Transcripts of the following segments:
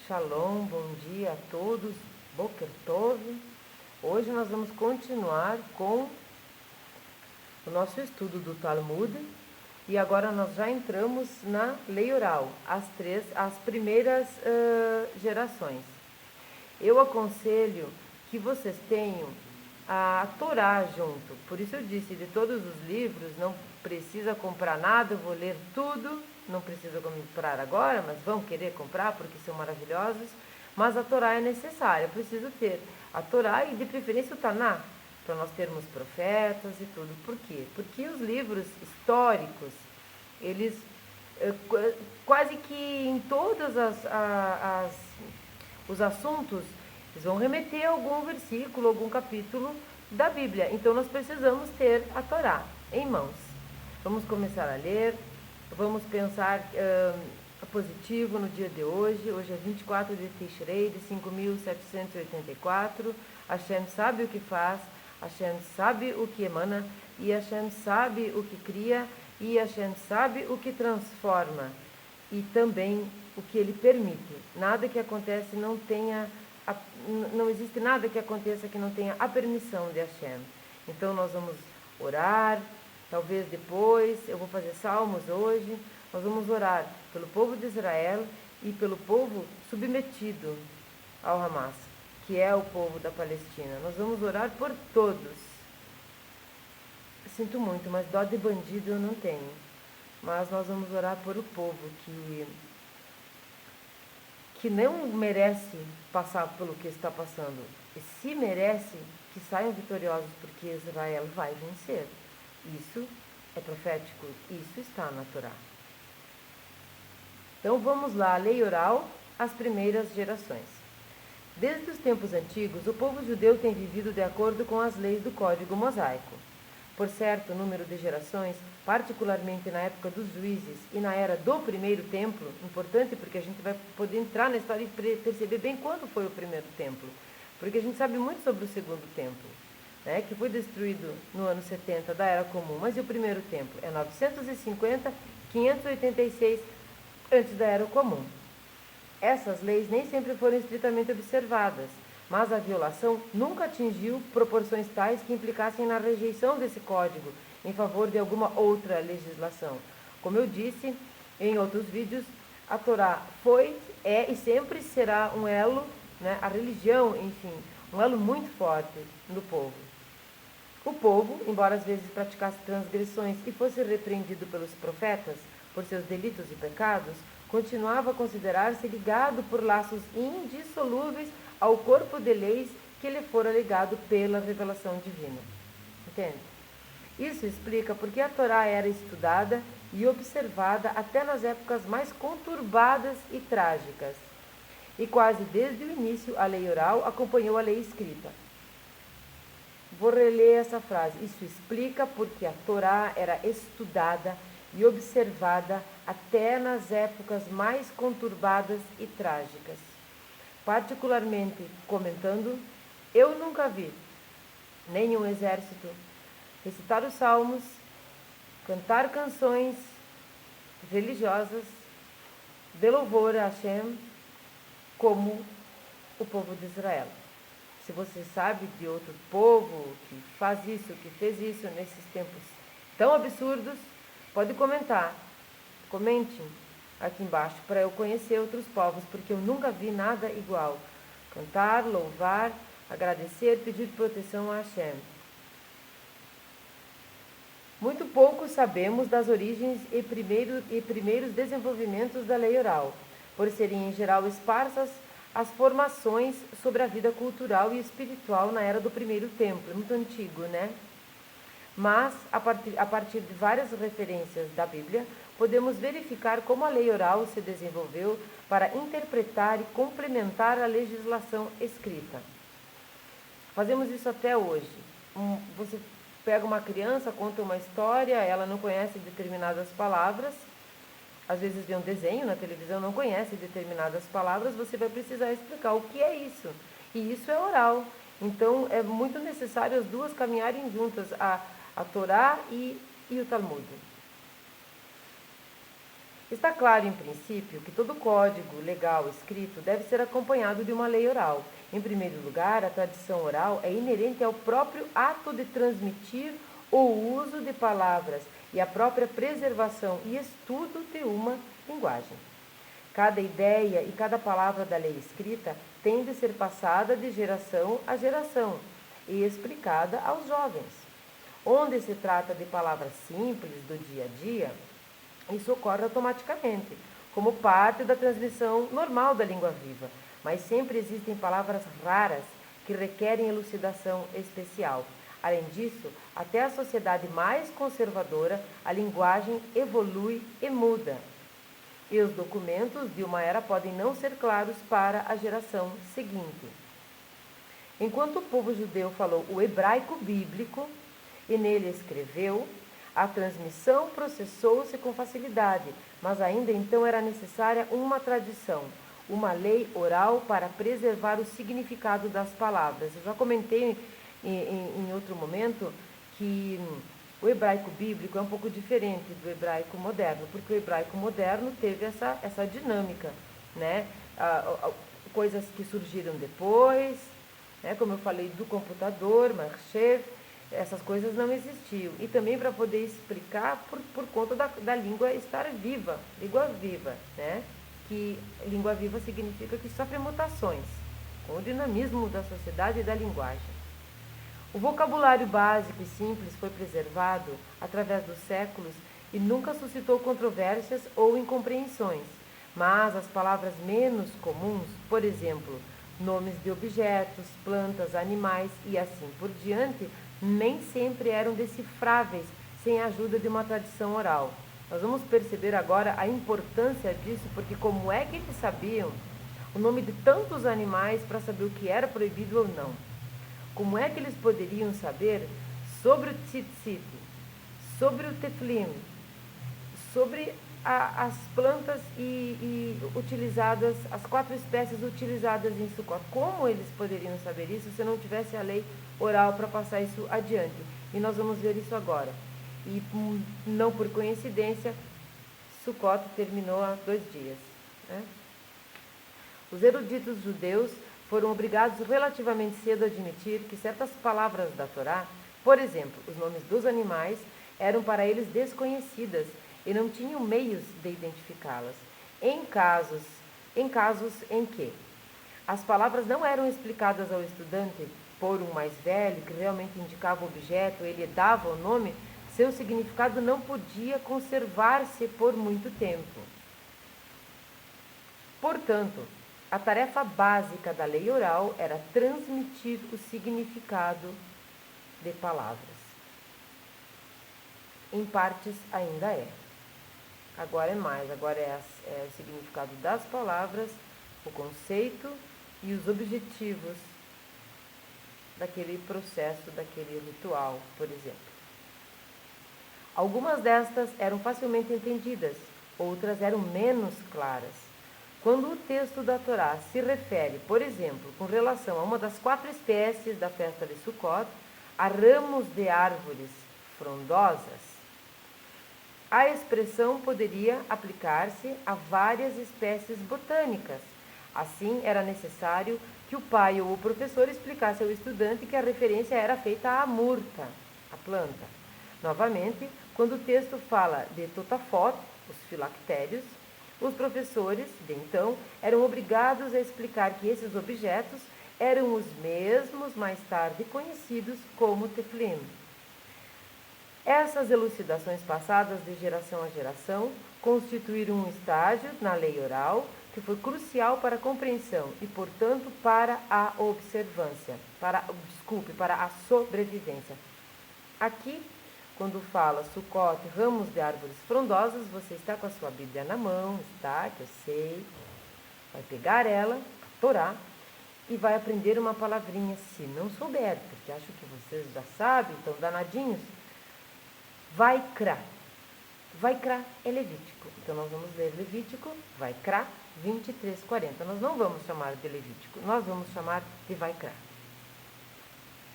Shalom, bom dia a todos, Boker Tov. Hoje nós vamos continuar com o nosso estudo do Talmud e agora nós já entramos na lei oral, as primeiras gerações. Eu aconselho que vocês tenham a Torá junto, por isso eu disse, de todos os livros, não precisa comprar nada, eu vou ler tudo, não precisa comprar agora, mas vão querer comprar porque são maravilhosos, mas a Torá é necessária, eu preciso ter a Torá e de preferência o Taná, para nós termos profetas e tudo. Por quê? Porque os livros históricos, eles quase que em todos os assuntos, eles vão remeter a algum versículo, algum capítulo da Bíblia. Então nós precisamos ter a Torá em mãos. Vamos começar a ler, vamos pensar positivo no dia de hoje. Hoje é 24 de Tishrei de 5.784. Hashem sabe o que faz, Hashem sabe o que emana, e Hashem sabe o que cria, e Hashem sabe o que transforma, e também o que Ele permite. Nada que acontece não existe nada que aconteça que não tenha a permissão de Hashem. Então nós vamos orar, talvez depois, eu vou fazer salmos hoje, nós vamos orar pelo povo de Israel e pelo povo submetido ao Hamas, que é o povo da Palestina. Nós vamos orar por todos. Sinto muito, mas dó de bandido eu não tenho. Mas nós vamos orar por o povo que não merece passar pelo que está passando. E se merece, que saiam vitoriosos, porque Israel vai vencer. Isso é profético, isso está na Torá. Então vamos lá, a lei oral, as primeiras gerações. Desde os tempos antigos, o povo judeu tem vivido de acordo com as leis do Código Mosaico. Por certo número de gerações, particularmente na época dos juízes e na era do primeiro templo, importante porque a gente vai poder entrar na história e perceber bem quando foi o primeiro templo, porque a gente sabe muito sobre o segundo templo, né, que foi destruído no ano 70 da Era Comum, mas e o primeiro templo? É 950, 586 antes da Era Comum. Essas leis nem sempre foram estritamente observadas, mas a violação nunca atingiu proporções tais que implicassem na rejeição desse código em favor de alguma outra legislação. Como eu disse em outros vídeos, a Torá foi, é e sempre será um elo, né, a religião, enfim, um elo muito forte no povo. O povo, embora às vezes praticasse transgressões e fosse repreendido pelos profetas por seus delitos e pecados, continuava a considerar-se ligado por laços indissolúveis ao corpo de leis que lhe fora ligado pela revelação divina. Entende? Isso explica porque a Torá era estudada e observada até nas épocas mais conturbadas e trágicas. E quase desde o início a lei oral acompanhou a lei escrita. Vou reler essa frase. Isso explica porque a Torá era estudada e observada até nas épocas mais conturbadas e trágicas. Particularmente comentando, eu nunca vi nenhum exército recitar os salmos, cantar canções religiosas de louvor a Hashem como o povo de Israel. Se você sabe de outro povo que faz isso, que fez isso nesses tempos tão absurdos, pode comentar. Comente aqui embaixo para eu conhecer outros povos, porque eu nunca vi nada igual. Cantar, louvar, agradecer, pedir proteção a Hashem. Muito pouco sabemos das origens e primeiros desenvolvimentos da lei oral, por serem em geral esparsas as formações sobre a vida cultural e espiritual na era do primeiro templo, muito antigo, né? Mas, a partir de várias referências da Bíblia, podemos verificar como a lei oral se desenvolveu para interpretar e complementar a legislação escrita. Fazemos isso até hoje. Você pega uma criança, conta uma história, ela não conhece determinadas palavras, às vezes vê um desenho na televisão, não conhece determinadas palavras, você vai precisar explicar o que é isso. E isso é oral. Então, é muito necessário as duas caminharem juntas, a Torá e o Talmud. Está claro, em princípio, que todo código legal escrito deve ser acompanhado de uma lei oral. Em primeiro lugar, a tradição oral é inerente ao próprio ato de transmitir o uso de palavras e à própria preservação e estudo de uma linguagem. Cada ideia e cada palavra da lei escrita tem de ser passada de geração a geração e explicada aos jovens. Onde se trata de palavras simples do dia a dia, isso ocorre automaticamente, como parte da transmissão normal da língua viva, mas sempre existem palavras raras que requerem elucidação especial. Além disso, até a sociedade mais conservadora, a linguagem evolui e muda. E os documentos de uma era podem não ser claros para a geração seguinte. Enquanto o povo judeu falou o hebraico bíblico e nele escreveu, a transmissão processou-se com facilidade, mas ainda então era necessária uma tradição, uma lei oral para preservar o significado das palavras. Eu já comentei em outro momento que o hebraico bíblico é um pouco diferente do hebraico moderno, porque o hebraico moderno teve essa dinâmica, né? Coisas que surgiram depois, né? Como eu falei do computador, Mahshef, essas coisas não existiam. E também para poder explicar por conta da língua estar viva, língua viva, né? Que língua viva significa que sofre mutações, com o dinamismo da sociedade e da linguagem. O vocabulário básico e simples foi preservado através dos séculos e nunca suscitou controvérsias ou incompreensões, mas as palavras menos comuns, por exemplo, nomes de objetos, plantas, animais e assim por diante, nem sempre eram decifráveis sem a ajuda de uma tradição oral. Nós vamos perceber agora a importância disso, porque como é que eles sabiam o nome de tantos animais para saber o que era proibido ou não? Como é que eles poderiam saber sobre o tzitzit, sobre o teflim, sobre as plantas utilizadas, as 4 espécies utilizadas em Sukkot? Como eles poderiam saber isso se não tivesse a lei oral para passar isso adiante? E nós vamos ver isso agora. E não por coincidência, Sukkot terminou há 2 dias, né? Os eruditos judeus foram obrigados relativamente cedo a admitir que certas palavras da Torá, por exemplo, os nomes dos animais, eram para eles desconhecidas e não tinham meios de identificá-las. Em casos em que as palavras não eram explicadas ao estudante por um mais velho, que realmente indicava o objeto, ele dava o nome, seu significado não podia conservar-se por muito tempo. Portanto, a tarefa básica da lei oral era transmitir o significado de palavras. Em partes ainda é. Agora é mais, agora é o significado das palavras, o conceito e os objetivos daquele processo, daquele ritual, por exemplo. Algumas destas eram facilmente entendidas, outras eram menos claras. Quando o texto da Torá se refere, por exemplo, com relação a uma das 4 espécies da festa de Sukkot, a ramos de árvores frondosas, a expressão poderia aplicar-se a várias espécies botânicas. Assim, era necessário que o pai ou o professor explicasse ao estudante que a referência era feita à murta, a planta. Novamente, quando o texto fala de totafot, os filactérios, os professores, de então, eram obrigados a explicar que esses objetos eram os mesmos mais tarde conhecidos como teflim. Essas elucidações passadas de geração a geração constituíram um estágio na lei oral que foi crucial para a compreensão e, portanto, para a observância, para a sobrevivência. Aqui, quando fala Sukkot, ramos de árvores frondosas, você está com a sua Bíblia na mão, está, que eu sei, vai pegar ela, a Torá, e vai aprender uma palavrinha, se não souber, porque acho que vocês já sabem, estão danadinhos. Vaikra. Vaikra é Levítico. Então, nós vamos ler Levítico, Vaikra 23:40. Nós não vamos chamar de Levítico, nós vamos chamar de Vaikra.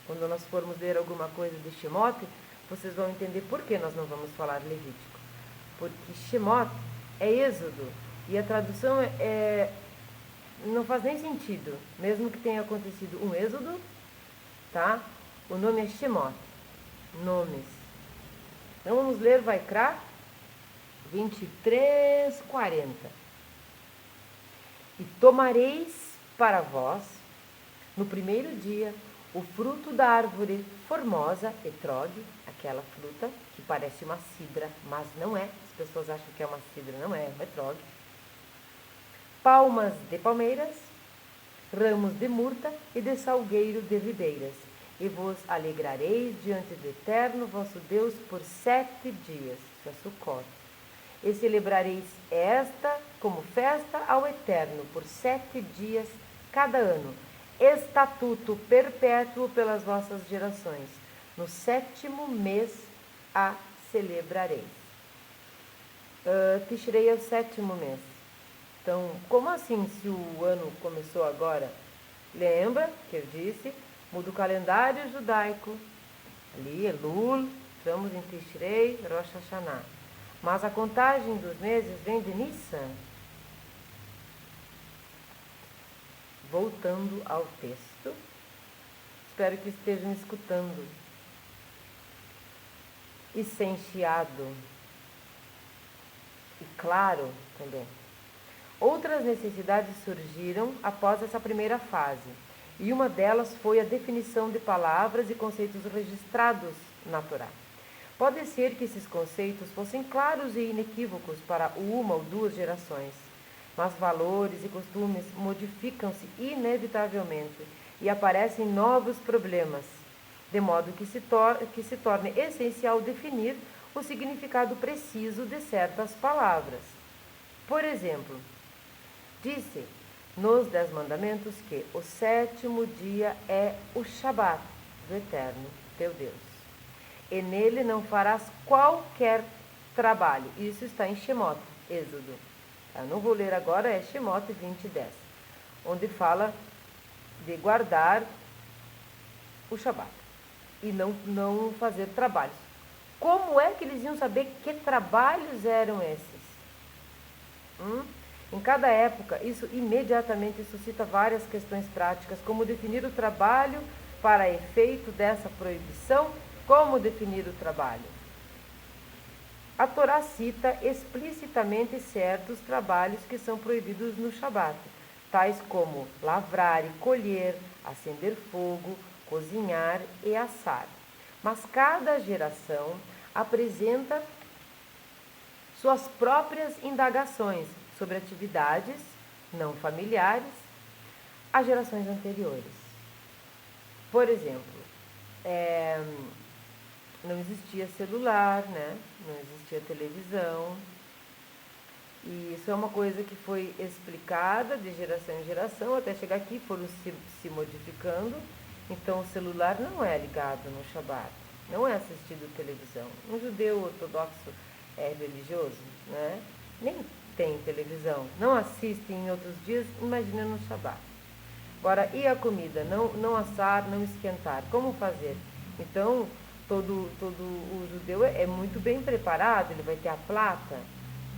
Quando nós formos ler alguma coisa de Shemot, vocês vão entender por que nós não vamos falar Levítico. Porque Shemot é Êxodo. E a tradução não faz nem sentido. Mesmo que tenha acontecido um Êxodo, tá? O nome é Shemot. Nomes. Então vamos ler Vaikra 23:40. E tomareis para vós, no primeiro dia, o fruto da árvore formosa, etrog, aquela fruta que parece uma cidra, mas não é. As pessoas acham que é uma cidra, não é, é um etrog. Palmas de palmeiras, ramos de murta e de salgueiro de ribeiras. E vos alegrareis diante do Eterno vosso Deus por 7 dias, isso é Sukkot. E celebrareis esta como festa ao Eterno por 7 dias cada ano, estatuto perpétuo pelas vossas gerações. No 7º mês a celebrareis. Tishrei é o 7º mês. Então, como assim se o ano começou agora? Lembra que eu disse? Muda o calendário judaico. Ali, Elul, estamos em Tishrei, Rosh Hashanah. Mas a contagem dos meses vem de Nissan. Voltando ao texto. Espero que estejam escutando. E sem chiado. E claro também. Outras necessidades surgiram após essa primeira fase, e uma delas foi a definição de palavras e conceitos registrados na Torá. Pode ser que esses conceitos fossem claros e inequívocos para uma ou duas gerações, mas valores e costumes modificam-se inevitavelmente e aparecem novos problemas, de modo que se torne essencial definir o significado preciso de certas palavras. Por exemplo, disse nos 10 mandamentos que o 7º dia é o Shabat do Eterno, teu Deus. E nele não farás qualquer trabalho. Isso está em Shemot, Êxodo. Eu não vou ler agora, é Shemot 20:10, onde fala de guardar o Shabat e não fazer trabalhos. Como é que eles iam saber que trabalhos eram esses? Em cada época, isso imediatamente suscita várias questões práticas, como definir o trabalho para efeito dessa proibição, como definir o trabalho. A Torá cita explicitamente certos trabalhos que são proibidos no Shabat, tais como lavrar e colher, acender fogo, cozinhar e assar. Mas cada geração apresenta suas próprias indagações sobre atividades não familiares às gerações anteriores. Por exemplo, não existia celular, né? Não existia televisão. E isso é uma coisa que foi explicada de geração em geração, até chegar aqui foram se modificando. Então o celular não é ligado no Shabat, não é assistido televisão. Um judeu ortodoxo religioso, né? Nem tem televisão, não assiste em outros dias, imagina no Shabat. Agora, e a comida? Não assar, não esquentar, como fazer? Então, todo o judeu é muito bem preparado, ele vai ter a plata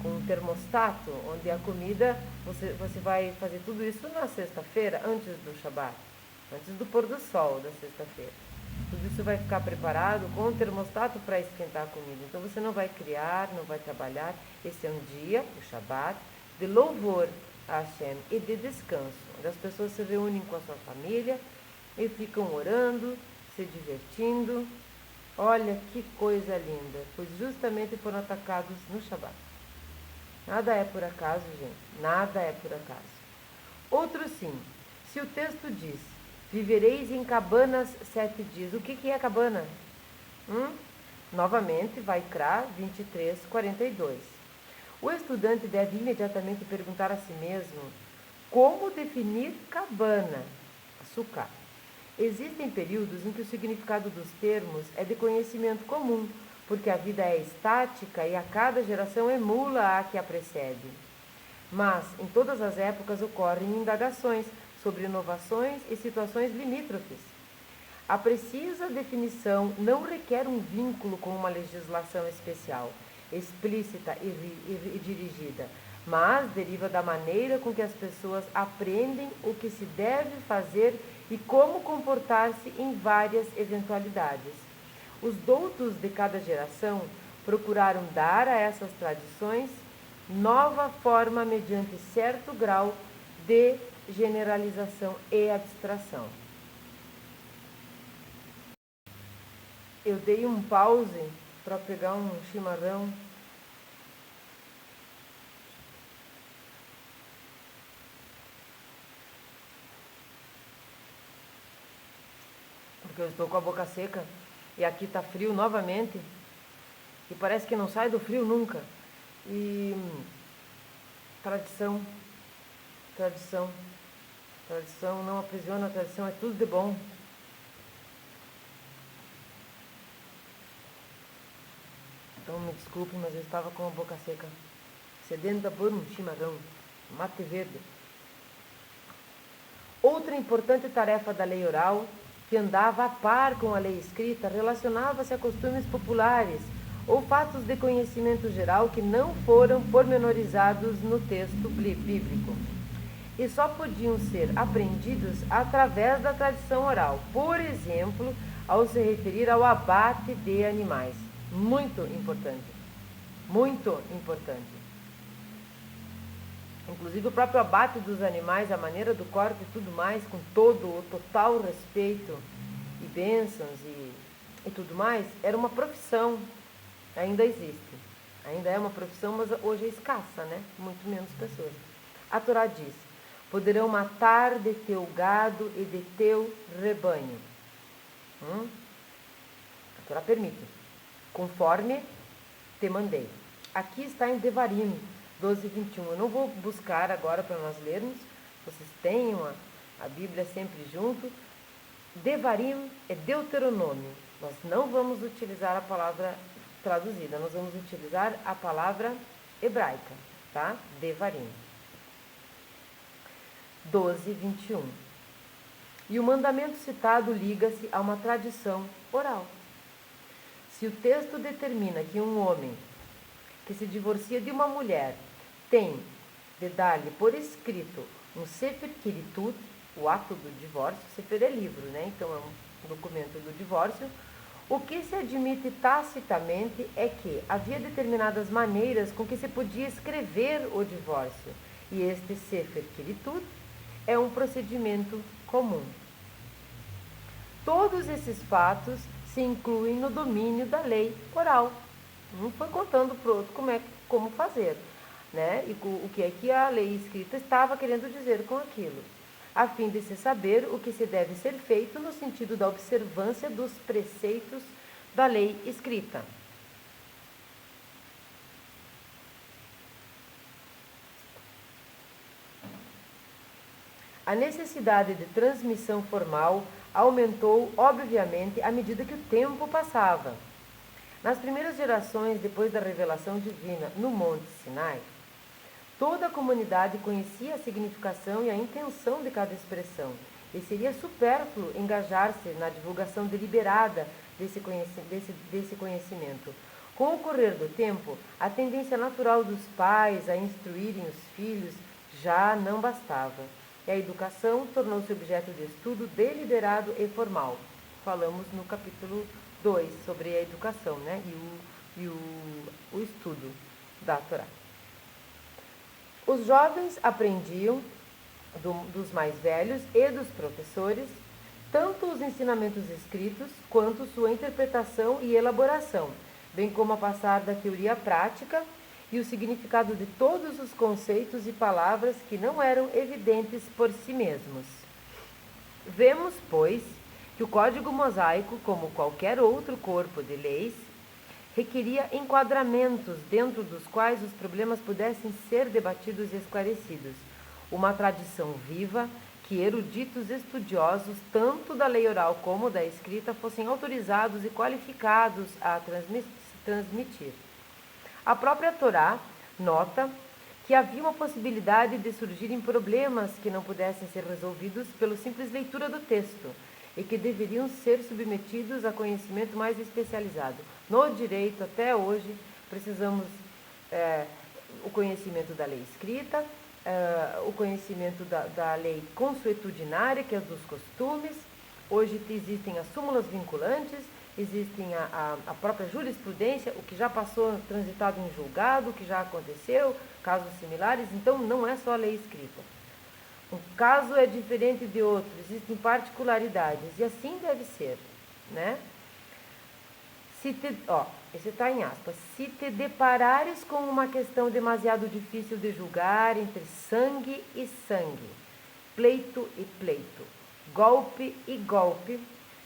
com um termostato, onde a comida, você vai fazer tudo isso na sexta-feira, antes do Shabat, antes do pôr do sol da sexta-feira. Tudo isso vai ficar preparado com um termostato para esquentar a comida. Então você não vai criar, não vai trabalhar. Esse é um dia, o Shabat, de louvor a Hashem e de descanso, onde as pessoas se reúnem com a sua família e ficam orando, se divertindo. Olha que coisa linda, pois justamente foram atacados no Shabat. Nada é por acaso, gente, nada é por acaso. Outro sim, se o texto diz, vivereis em cabanas 7 dias, o que é cabana? Novamente, Vaikra 23:42. O estudante deve imediatamente perguntar a si mesmo, como definir cabana, açúcar? Existem períodos em que o significado dos termos é de conhecimento comum, porque a vida é estática e a cada geração emula a que a precede. Mas, em todas as épocas, ocorrem indagações sobre inovações e situações limítrofes. A precisa definição não requer um vínculo com uma legislação especial. explícita e dirigida, mas deriva da maneira com que as pessoas aprendem o que se deve fazer e como comportar-se em várias eventualidades. Os doutos de cada geração procuraram dar a essas tradições nova forma mediante certo grau de generalização e abstração. Eu dei um pause para pegar um chimarrão. Porque eu estou com a boca seca e aqui está frio novamente. E parece que não sai do frio nunca. E tradição não aprisiona, tradição é tudo de bom. Então me desculpe, mas eu estava com a boca seca, sedenta por um chimarrão, mate verde. Outra importante tarefa da lei oral, que andava a par com a lei escrita, relacionava-se a costumes populares ou fatos de conhecimento geral que não foram pormenorizados no texto bíblico e só podiam ser aprendidos através da tradição oral. Por exemplo, ao se referir ao abate de animais. Muito importante. Muito importante. Inclusive o próprio abate dos animais, a maneira do corte e tudo mais, com todo o total respeito e bênçãos e tudo mais, era uma profissão. Ainda existe. Ainda é uma profissão, mas hoje é escassa, né? Muito menos pessoas. A Torá diz: poderão matar de teu gado e de teu rebanho. A Torá permite. Conforme te mandei. Aqui está em Devarim 12:21. Eu não vou buscar agora para nós lermos. Vocês tenham a Bíblia sempre junto. Devarim é Deuteronômio. Nós não vamos utilizar a palavra traduzida. Nós vamos utilizar a palavra hebraica, tá? Devarim. 12:21. E o mandamento citado liga-se a uma tradição oral. Se o texto determina que um homem que se divorcia de uma mulher tem de dar-lhe por escrito um Sefer Kiritut, o ato do divórcio, Sefer é livro, né? Então é um documento do divórcio. O que se admite tacitamente é que havia determinadas maneiras com que se podia escrever o divórcio, e este Sefer Kiritut é um procedimento comum. Todos esses fatos se incluem no domínio da lei oral. Um foi contando para o outro como fazer, né? E o que é que a lei escrita estava querendo dizer com aquilo, a fim de se saber o que se deve ser feito no sentido da observância dos preceitos da lei escrita. A necessidade de transmissão formal aumentou, obviamente, à medida que o tempo passava. Nas primeiras gerações, depois da revelação divina no Monte Sinai, toda a comunidade conhecia a significação e a intenção de cada expressão, e seria supérfluo engajar-se na divulgação deliberada desse conhecimento. Com o correr do tempo, a tendência natural dos pais a instruírem os filhos já não bastava, e a educação tornou-se objeto de estudo deliberado e formal. Falamos no capítulo 2 sobre a educação, né? E o estudo da Torá. Os jovens aprendiam dos mais velhos e dos professores tanto os ensinamentos escritos quanto sua interpretação e elaboração, bem como a passar da teoria à prática e o significado de todos os conceitos e palavras que não eram evidentes por si mesmos. Vemos, pois, que o Código Mosaico, como qualquer outro corpo de leis, requeria enquadramentos dentro dos quais os problemas pudessem ser debatidos e esclarecidos. Uma tradição viva que eruditos estudiosos, tanto da lei oral como da escrita, fossem autorizados e qualificados a transmitir. A própria Torá nota que havia uma possibilidade de surgirem problemas que não pudessem ser resolvidos pela simples leitura do texto e que deveriam ser submetidos a conhecimento mais especializado. No direito, até hoje, Precisamos o conhecimento da lei escrita, o conhecimento da lei consuetudinária, que é dos costumes. Hoje existem as súmulas vinculantes, existem a própria jurisprudência, o que já passou transitado em julgado, o que já aconteceu, casos similares. Então, não é só a lei escrita. Um caso é diferente de outro, existem particularidades, e assim deve ser, né? Esse está em aspas. Se te deparares com uma questão demasiado difícil de julgar entre sangue e sangue, pleito e pleito, golpe e golpe,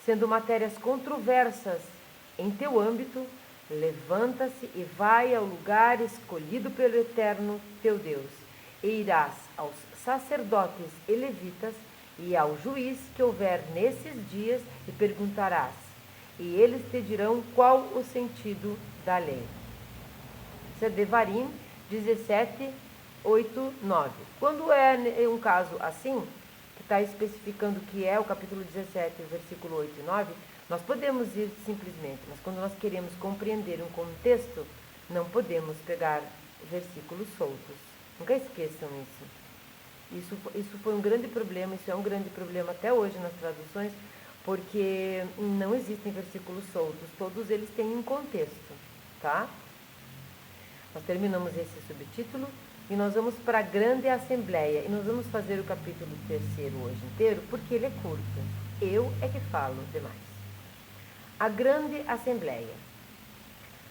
sendo matérias controversas em teu âmbito, levanta-se e vai ao lugar escolhido pelo Eterno teu Deus, e irás aos sacerdotes e levitas e ao juiz que houver nesses dias e perguntarás, e eles te dirão qual o sentido da lei. Isso é Devarim 17, 8, 9. Quando é um caso assim, que está especificando que é o capítulo 17, versículo 8 e 9, nós podemos ir simplesmente, mas quando nós queremos compreender um contexto, não podemos pegar versículos soltos. Nunca esqueçam isso. Isso foi um grande problema, isso é um grande problema até hoje nas traduções, porque não existem versículos soltos, todos eles têm um contexto, tá? Nós terminamos esse subtítulo e nós vamos para a grande assembleia, e nós vamos fazer o capítulo 3º hoje inteiro, porque ele é curto. Eu é que falo demais. A grande assembleia.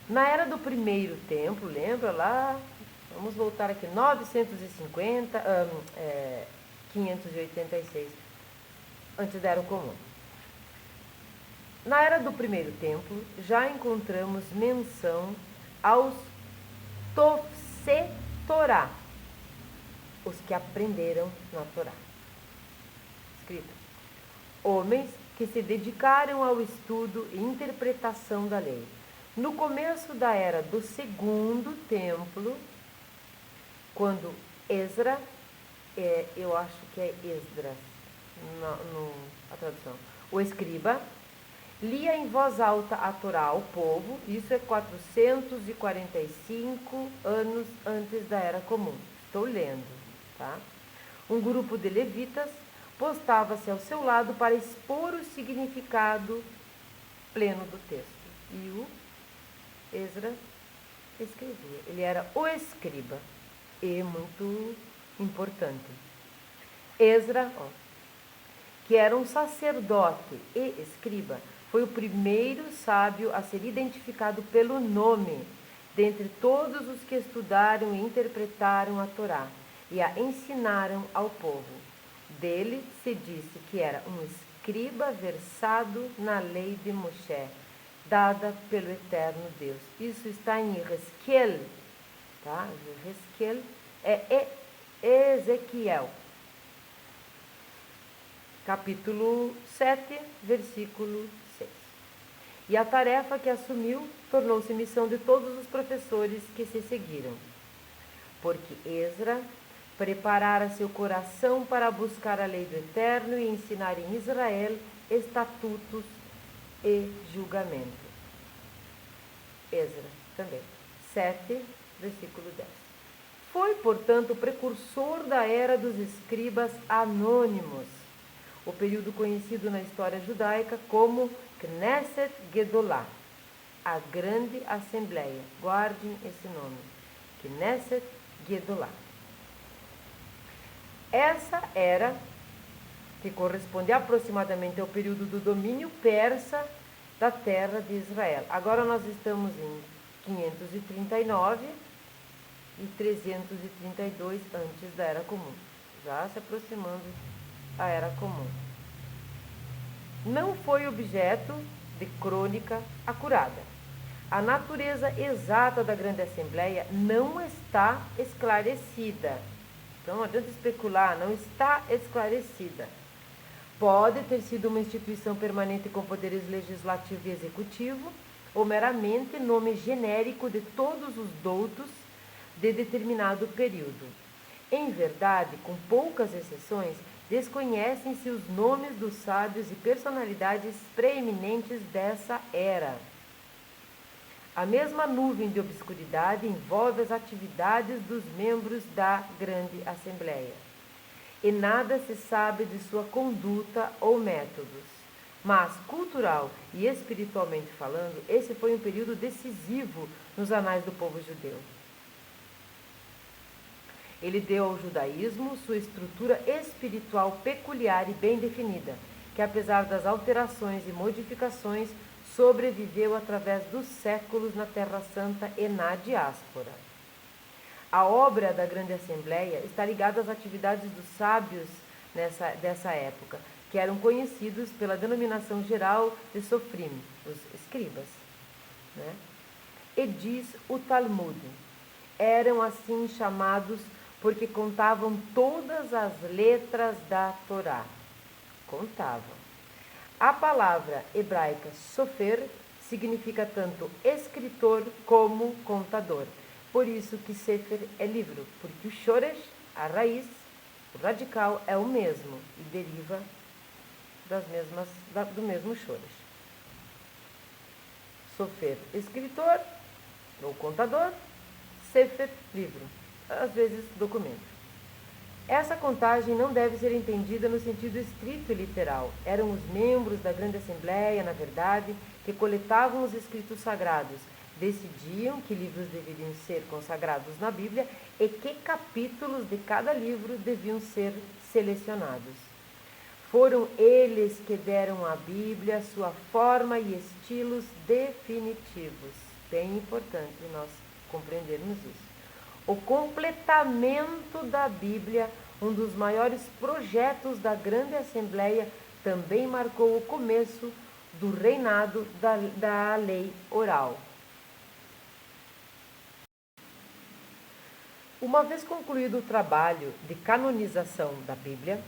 Na era do primeiro templo, lembra lá, vamos voltar aqui, 586, antes da Era Comum. Na era do primeiro templo, já encontramos menção aos Tofse Torá, os que aprenderam na Torá. Escrito: homens que se dedicaram ao estudo e interpretação da lei. No começo da era do segundo templo, quando Ezra, eu acho que é Esdras, a tradução, o escriba, lia em voz alta a Torá ao povo, isso é 445 anos antes da Era Comum. Estou lendo, tá? Um grupo de levitas postava-se ao seu lado para expor o significado pleno do texto. E o Ezra escrevia. Ele era o escriba, e muito importante. Ezra, que era um sacerdote e escriba, foi o primeiro sábio a ser identificado pelo nome, dentre todos os que estudaram e interpretaram a Torá e a ensinaram ao povo. Dele se disse que era um escriba versado na lei de Moshe, dada pelo Eterno Deus. Isso está em Ezequiel, tá? Ezequiel é Ezequiel, capítulo 7, versículo 6. E a tarefa que assumiu tornou-se missão de todos os professores que se seguiram, porque Ezra preparara seu coração para buscar a lei do Eterno e ensinar em Israel estatutos e julgamento. Ezra também, 7, versículo 10. Foi, portanto, o precursor da era dos escribas anônimos, o período conhecido na história judaica como Knesset Gedolah, a grande assembleia. Guardem esse nome, Knesset Gedolah. Essa era, que corresponde aproximadamente ao período do domínio persa da terra de Israel. Agora nós estamos em 539 e 332 antes da Era Comum, já se aproximando a Era Comum. Não foi objeto de crônica acurada. A natureza exata da grande assembleia não está esclarecida. Então não adianta especular, não está esclarecida. Pode ter sido uma instituição permanente com poderes legislativo e executivo, ou meramente nome genérico de todos os doutos de determinado período. Em verdade, com poucas exceções, desconhecem-se os nomes dos sábios e personalidades preeminentes dessa era. A mesma nuvem de obscuridade envolve as atividades dos membros da grande assembleia. E nada se sabe de sua conduta ou métodos. Mas, cultural e espiritualmente falando, esse foi um período decisivo nos anais do povo judeu. Ele deu ao judaísmo sua estrutura espiritual peculiar e bem definida, que apesar das alterações e modificações, sobreviveu através dos séculos na Terra Santa e na diáspora. A obra da Grande Assembleia está ligada às atividades dos sábios dessa época, que eram conhecidos pela denominação geral de Sofrim, os escribas. Né? E diz o Talmud, eram assim chamados porque contavam todas as letras da Torá. Contavam. A palavra hebraica sofer significa tanto escritor como contador. Por isso que sefer é livro, porque o shoresh, a raiz, o radical, é o mesmo e deriva do mesmo shoresh. Sofer, escritor ou contador, sefer, livro, às vezes documento. Essa contagem não deve ser entendida no sentido estrito e literal. Eram os membros da Grande Assembleia, na verdade, que coletavam os escritos sagrados, decidiam que livros deveriam ser consagrados na Bíblia e que capítulos de cada livro deviam ser selecionados. Foram eles que deram à Bíblia sua forma e estilos definitivos. Bem importante nós compreendermos isso. O completamento da Bíblia, um dos maiores projetos da Grande Assembleia, também marcou o começo do reinado da lei oral. Uma vez concluído o trabalho de canonização da Bíblia,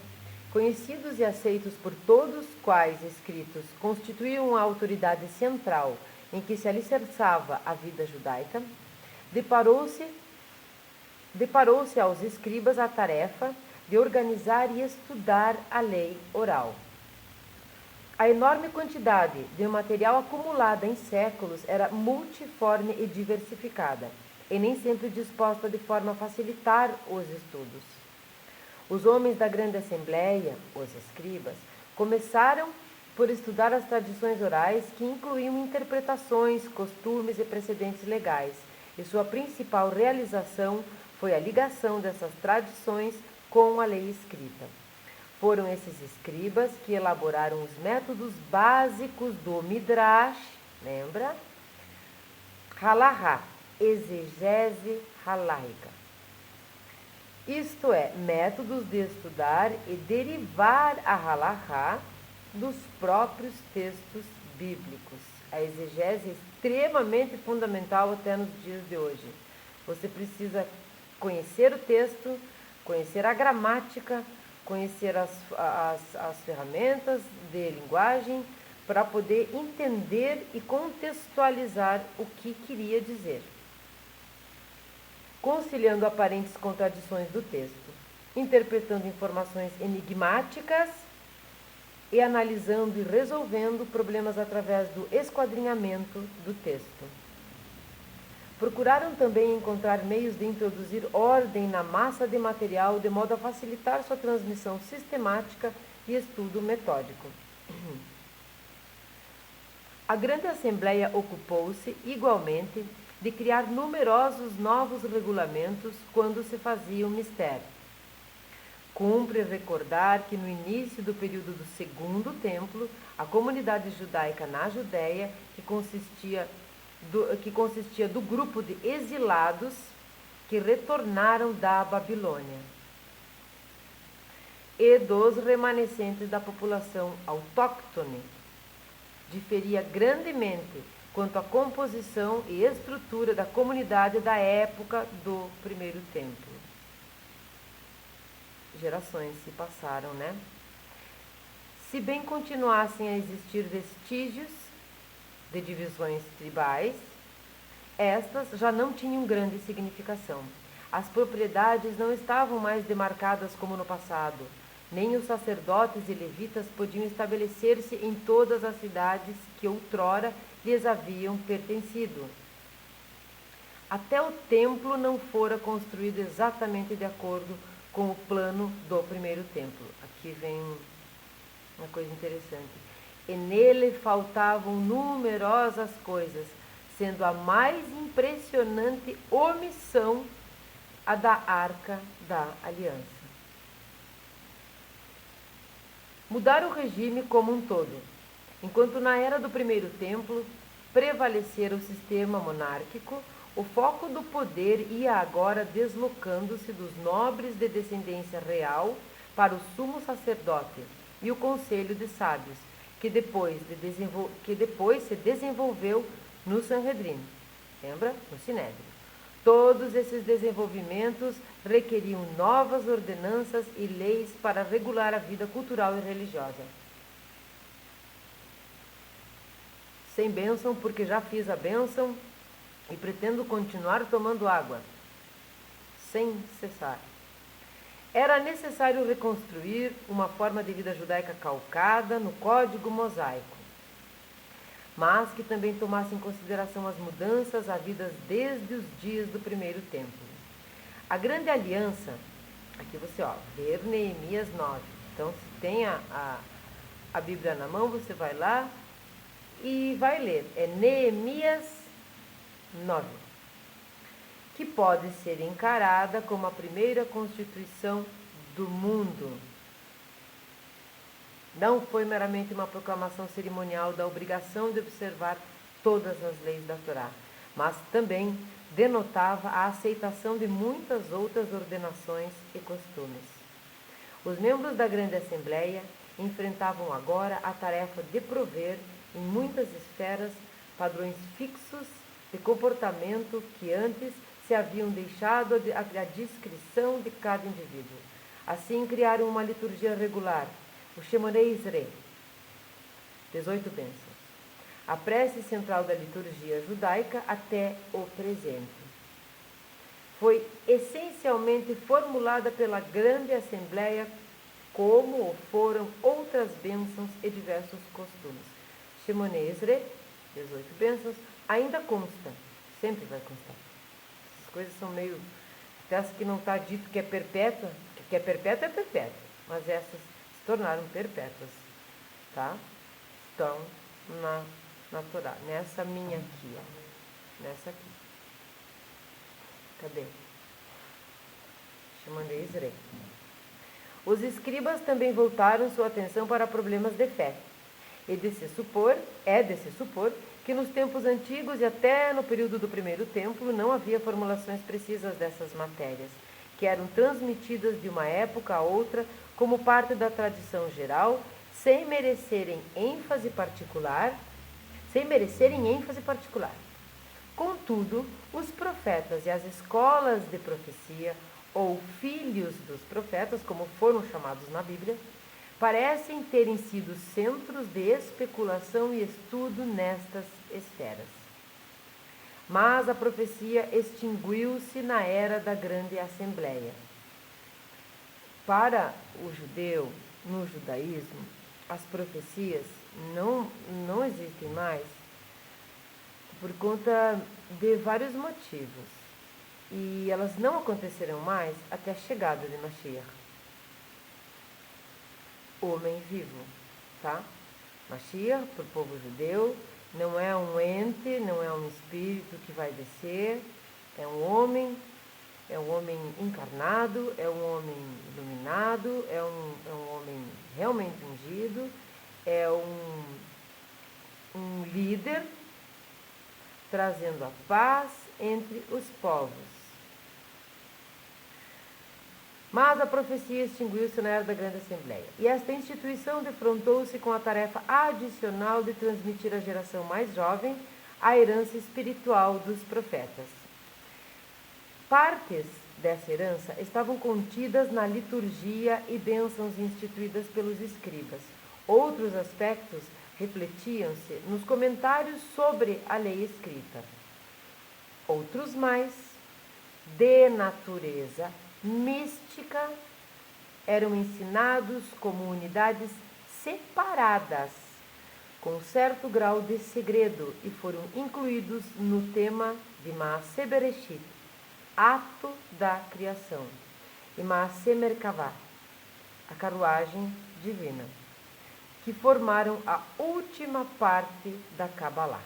conhecidos e aceitos por todos quais escritos constituíam a autoridade central em que se alicerçava a vida judaica, deparou-se aos escribas a tarefa de organizar e estudar a lei oral. A enorme quantidade de material acumulada em séculos era multiforme e diversificada, e nem sempre disposta de forma a facilitar os estudos. Os homens da Grande Assembleia, os escribas, começaram por estudar as tradições orais que incluíam interpretações, costumes e precedentes legais, e sua principal realização foi a ligação dessas tradições com a lei escrita. Foram esses escribas que elaboraram os métodos básicos do Midrash, lembra? Halahá, exegese halaica. Isto é, métodos de estudar e derivar a halahá dos próprios textos bíblicos. A exegese é extremamente fundamental até nos dias de hoje. Você precisa conhecer o texto, conhecer a gramática, conhecer as ferramentas de linguagem para poder entender e contextualizar o que queria dizer, conciliando aparentes contradições do texto, interpretando informações enigmáticas e analisando e resolvendo problemas através do esquadrinhamento do texto. Procuraram também encontrar meios de introduzir ordem na massa de material de modo a facilitar sua transmissão sistemática e estudo metódico. A Grande Assembleia ocupou-se, igualmente, de criar numerosos novos regulamentos quando se fazia o mistério. Cumpre recordar que no início do período do Segundo Templo, a comunidade judaica na Judéia, que consistia do grupo de exilados que retornaram da Babilônia e dos remanescentes da população autóctone, diferia grandemente quanto à composição e estrutura da comunidade da época do Primeiro Templo. Gerações se passaram, né? Se bem continuassem a existir vestígios de divisões tribais, estas já não tinham grande significação. As propriedades não estavam mais demarcadas como no passado, nem os sacerdotes e levitas podiam estabelecer-se em todas as cidades que outrora lhes haviam pertencido. até o templo não fora construído exatamente de acordo com o plano do primeiro templo. Aqui vem uma coisa interessante. E nele faltavam numerosas coisas, sendo a mais impressionante omissão a da Arca da Aliança. Mudaram o regime como um todo. Enquanto na era do primeiro templo prevalecera o sistema monárquico, o foco do poder ia agora deslocando-se dos nobres de descendência real para o sumo sacerdote e o conselho de sábios, que depois se desenvolveu no Sanhedrin, lembra? No Sinédrio. Todos esses desenvolvimentos requeriam novas ordenanças e leis para regular a vida cultural e religiosa. Sem bênção, porque já fiz a bênção e pretendo continuar tomando água, sem cessar. Era necessário reconstruir uma forma de vida judaica calcada no código mosaico, mas que também tomasse em consideração as mudanças havidas desde os dias do primeiro templo. A grande aliança, aqui você ver Neemias 9. Então, se tem a Bíblia na mão, você vai lá e vai ler. É Neemias 9, que pode ser encarada como a primeira constituição do mundo. Não foi meramente uma proclamação cerimonial da obrigação de observar todas as leis da Torá, mas também denotava a aceitação de muitas outras ordenações e costumes. Os membros da Grande Assembleia enfrentavam agora a tarefa de prover, em muitas esferas, padrões fixos de comportamento que antes se haviam deixado à discrição de cada indivíduo. Assim, criaram uma liturgia regular, o Shemoneh Esrei, 18 bênçãos, a prece central da liturgia judaica até o presente. Foi essencialmente formulada pela Grande Assembleia, como foram outras bênçãos e diversos costumes. Shemoneh Esrei, 18 bênçãos, ainda consta, sempre vai constar. Essas coisas são meio, até as que não está dito que é perpétua, que é perpétua, mas essas se tornaram perpétuas, tá? Estão na Torá. Nessa minha aqui, nessa aqui. Cadê? Shemoneh Esrei. Os escribas também voltaram sua atenção para problemas de fé. É de se supor que nos tempos antigos e até no período do primeiro templo não havia formulações precisas dessas matérias, que eram transmitidas de uma época a outra como parte da tradição geral, sem merecerem ênfase particular. Contudo, os profetas e as escolas de profecia, ou filhos dos profetas, como foram chamados na Bíblia, parecem terem sido centros de especulação e estudo nestas esferas. Mas a profecia extinguiu-se na era da Grande Assembleia. Para o judeu, no judaísmo, as profecias não existem mais por conta de vários motivos. E elas não acontecerão mais até a chegada de Mashiach, homem vivo, tá? Mashiach, para o povo judeu, não é um ente, não é um espírito que vai descer, é um homem encarnado, é um homem iluminado, é um homem realmente ungido, é um líder trazendo a paz entre os povos. Mas a profecia extinguiu-se na era da Grande Assembleia, e esta instituição defrontou-se com a tarefa adicional de transmitir à geração mais jovem a herança espiritual dos profetas. Partes dessa herança estavam contidas na liturgia e bênçãos instituídas pelos escribas. Outros aspectos refletiam-se nos comentários sobre a lei escrita. Outros mais, de natureza mística, eram ensinados como unidades separadas com certo grau de segredo e foram incluídos no tema de Maaseh Bereshit, ato da criação, e Maaseh Merkavah, a carruagem divina, que formaram a última parte da Kabbalah.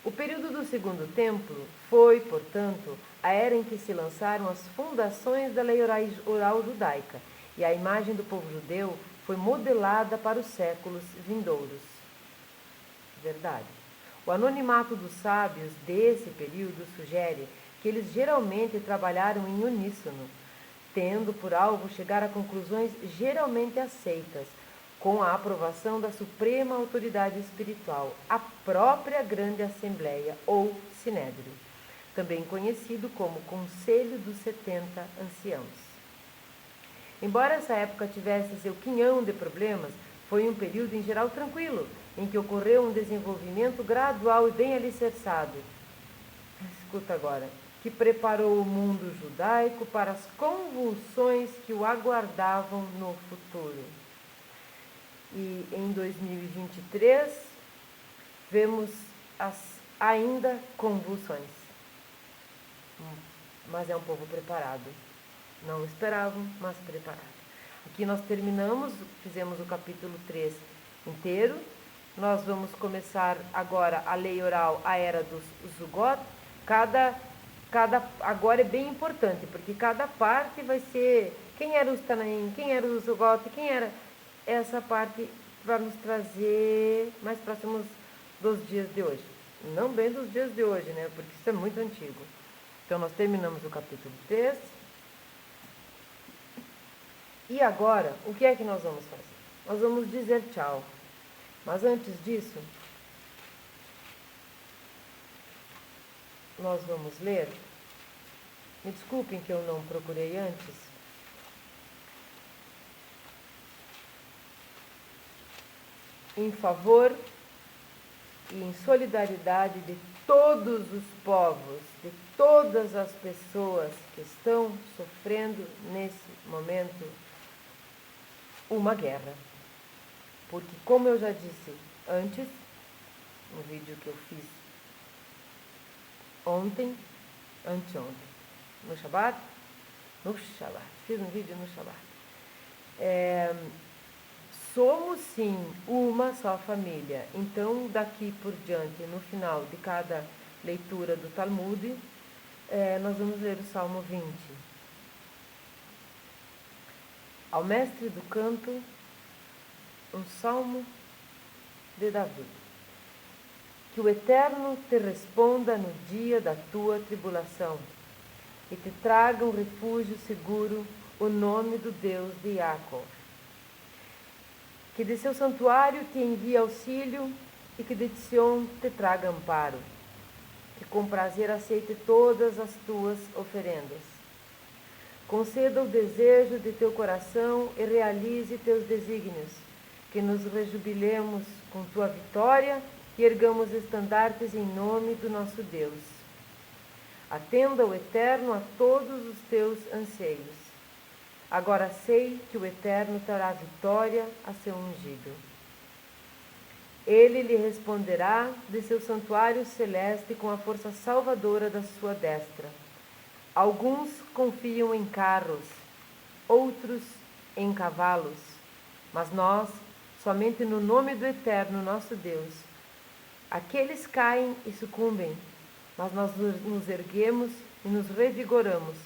O período do Segundo Templo foi, portanto, a era em que se lançaram as fundações da lei oral judaica, e a imagem do povo judeu foi modelada para os séculos vindouros. Verdade. O anonimato dos sábios desse período sugere que eles geralmente trabalharam em uníssono, tendo por alvo chegar a conclusões geralmente aceitas, com a aprovação da suprema autoridade espiritual, a própria Grande Assembleia, ou Sinédrio, também conhecido como Conselho dos 70 Anciãos. Embora essa época tivesse seu quinhão de problemas, foi um período em geral tranquilo, em que ocorreu um desenvolvimento gradual e bem alicerçado. Escuta agora. Que preparou o mundo judaico para as convulsões que o aguardavam no futuro. E em 2023 vemos ainda convulsões. Mas é um povo preparado. Não esperavam, mas preparado. Aqui nós fizemos o capítulo 3 inteiro. Nós vamos começar agora a lei oral, a era dos Zugot. Agora é bem importante, porque cada parte vai ser quem era os Tanaim, quem era os Zugot, quem era... Essa parte vai nos trazer mais próximos dos dias de hoje. Não bem dos dias de hoje, né? Porque isso é muito antigo. Então, nós terminamos o capítulo 3. E agora, o que é que nós vamos fazer? Nós vamos dizer tchau. Mas antes disso, nós vamos ler. Me desculpem que eu não procurei antes. Em favor e em solidariedade de todos os povos, de todas as pessoas que estão sofrendo nesse momento uma guerra. Porque, como eu já disse antes, no vídeo que eu fiz anteontem, no Shabbat, fiz um vídeo no Shabbat. Somos sim uma só família. Então, daqui por diante, no final de cada leitura do Talmud, nós vamos ler o Salmo 20. Ao mestre do canto, um salmo de Davi. Que o Eterno te responda no dia da tua tribulação e te traga um refúgio seguro, o nome do Deus de Jacó. Que de seu santuário te envie auxílio e que de Sion te traga amparo. Que com prazer aceite todas as tuas oferendas. Conceda o desejo de teu coração e realize teus desígnios. Que nos rejubilemos com tua vitória e ergamos estandartes em nome do nosso Deus. Atenda o Eterno a todos os teus anseios. Agora sei que o Eterno trará vitória a seu ungido. Ele lhe responderá de seu santuário celeste com a força salvadora da sua destra. Alguns confiam em carros, outros em cavalos, mas nós, somente no nome do Eterno, nosso Deus. Aqueles caem e sucumbem, mas nós nos erguemos e nos revigoramos.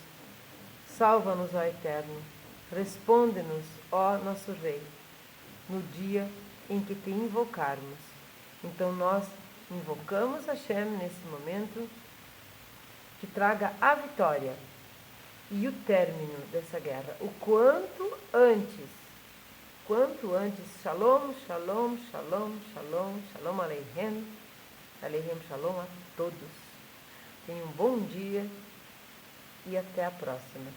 Salva-nos, ó Eterno. Responde-nos, ó nosso Rei, no dia em que te invocarmos. Então nós invocamos Hashem nesse momento, que traga a vitória e o término dessa guerra, o quanto antes. Shalom, shalom, shalom, shalom, shalom aleichem, shalom a todos. Tenham um bom dia e até a próxima.